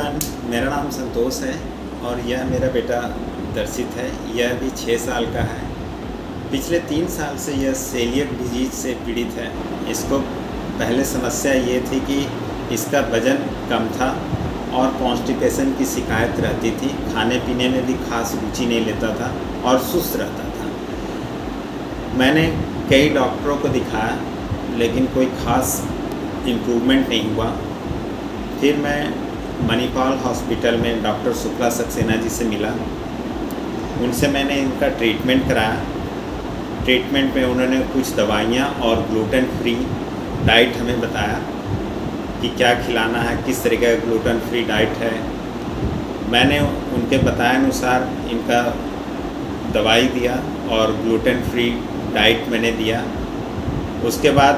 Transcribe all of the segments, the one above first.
नमस्कार, मेरा नाम संतोष है और यह मेरा बेटा दर्शित है। यह भी 6 साल का है। पिछले 3 साल से यह सेलिएक डिजीज़ से पीड़ित है। इसको पहले समस्या ये थी कि इसका वज़न कम था और कॉन्स्टिपेशन की शिकायत रहती थी। खाने पीने में भी खास रुचि नहीं लेता था और सुस्त रहता था। मैंने कई डॉक्टरों को दिखाया लेकिन कोई ख़ास इम्प्रूवमेंट नहीं हुआ। फिर मैं मणिपाल हॉस्पिटल में डॉक्टर शुक्ला सक्सेना जी से मिला। उनसे मैंने इनका ट्रीटमेंट कराया। ट्रीटमेंट में उन्होंने कुछ दवाइयाँ और ग्लूटेन फ्री डाइट हमें बताया कि क्या खिलाना है, किस तरीके का ग्लूटेन फ्री डाइट है। मैंने उनके बताए अनुसार इनका दवाई दिया और ग्लूटेन फ्री डाइट मैंने दिया। उसके बाद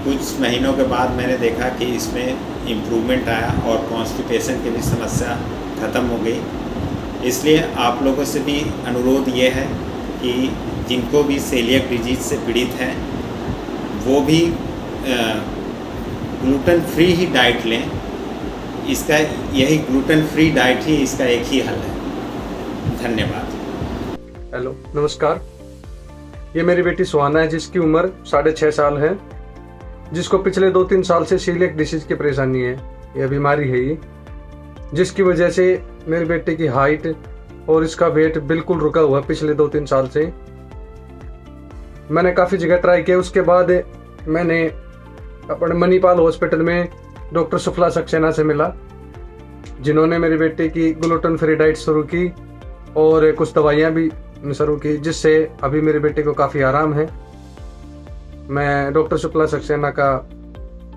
कुछ महीनों के बाद मैंने देखा कि इसमें इम्प्रूवमेंट आया और कॉन्स्टिपेशन की भी समस्या ख़त्म हो गई। इसलिए आप लोगों से भी अनुरोध ये है कि जिनको भी सेलिएक डिजीज़ से पीड़ित हैं वो भी ग्लूटेन फ्री ही डाइट लें। इसका यही ग्लूटेन फ्री डाइट ही इसका एक ही हल है। धन्यवाद। हेलो, नमस्कार। ये मेरी बेटी सुहाना है जिसकी उम्र 6.5 साल है, जिसको पिछले 2-3 साल से सीलिएक डिसीज की परेशानी है। यह बीमारी है ये, जिसकी वजह से मेरे बेटे की हाइट और इसका वेट बिल्कुल रुका हुआ पिछले 2-3 साल से। मैंने काफ़ी जगह ट्राई किया। उसके बाद मैंने अपने मणिपाल हॉस्पिटल में डॉक्टर शुक्ला सक्सेना से मिला, जिन्होंने मेरे बेटे की ग्लूटेन फ्री डाइट शुरू की और कुछ दवाइयाँ भी शुरू की, जिससे अभी मेरे बेटे को काफ़ी आराम है। मैं डॉक्टर शुक्ला सक्सेना का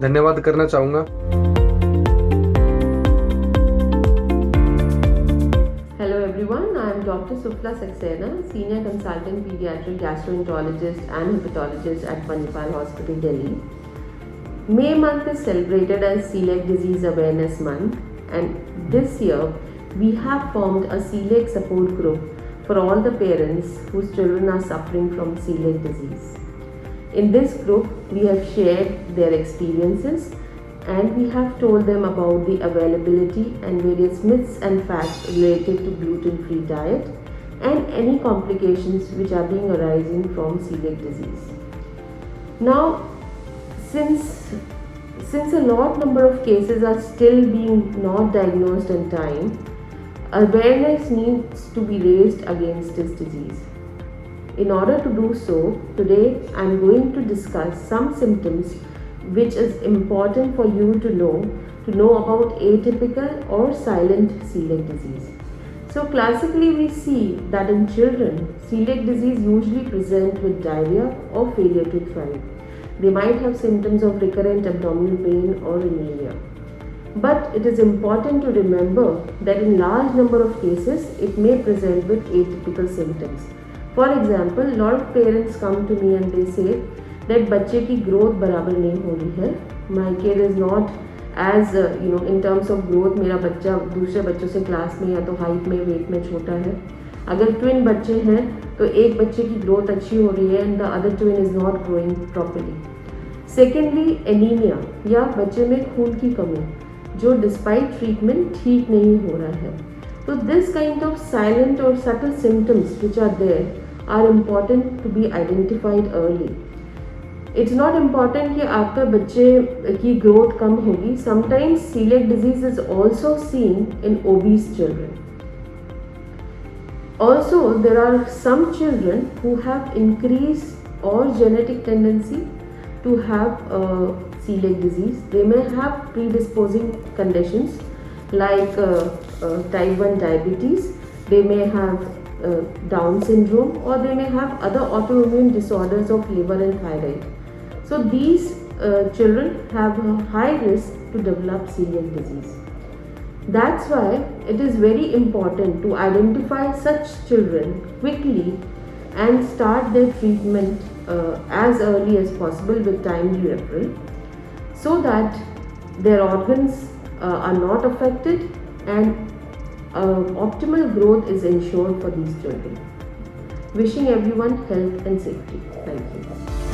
धन्यवाद करना चाहूँगा। Hello everyone, I am Dr. Shukla Saxena, Senior Consultant Pediatric Gastroenterologist and Hepatologist at Manipal Hospital, Delhi. May month is celebrated as Celiac Disease Awareness Month, and this year we have formed a celiac support group for all the parents whose children are suffering from celiac disease. In this group, we have shared their experiences and we have told them about the availability and various myths and facts related to gluten-free diet and any complications which are being arising from celiac disease. Now, since a lot number of cases are still being not diagnosed in time, awareness needs to be raised against this disease. In order to do so, today I am going to discuss some symptoms which is important for you to know about atypical or silent celiac disease. So classically we see that in children, celiac disease usually present with diarrhea or failure to thrive. They might have symptoms of recurrent abdominal pain or anemia. But it is important to remember that in large number of cases, it may present with atypical symptoms. For example, a lot of parents come to me and they say that बच्चे की growth बराबर नहीं हो रही है. My kid is not as in terms of growth. मेरा बच्चा दूसरे बच्चों से क्लास में या तो हाइट में वेट में छोटा है. अगर ट्विन बच्चे हैं तो एक बच्चे की ग्रोथ अच्छी हो रही है and the other twin is not growing properly. Secondly, anemia या बच्चे में खून की कमी जो despite treatment ठीक नहीं हो रहा है. So this kind of silent or subtle symptoms which are there are important to be identified early. It's not important कि आपका बच्चे की growth कम होगी. Sometimes celiac disease is also seen in obese children. Also, there are some children who have increased or genetic tendency to have celiac disease. They may have predisposing conditions like type 1 diabetes, they may have Down syndrome, or they may have other autoimmune disorders of liver and thyroid. So these children have a high risk to develop celiac disease. That's why it is very important to identify such children quickly and start their treatment as early as possible with timely referral, so that their organs are not affected and optimal growth is ensured for these children. Wishing everyone health and safety. Thank you.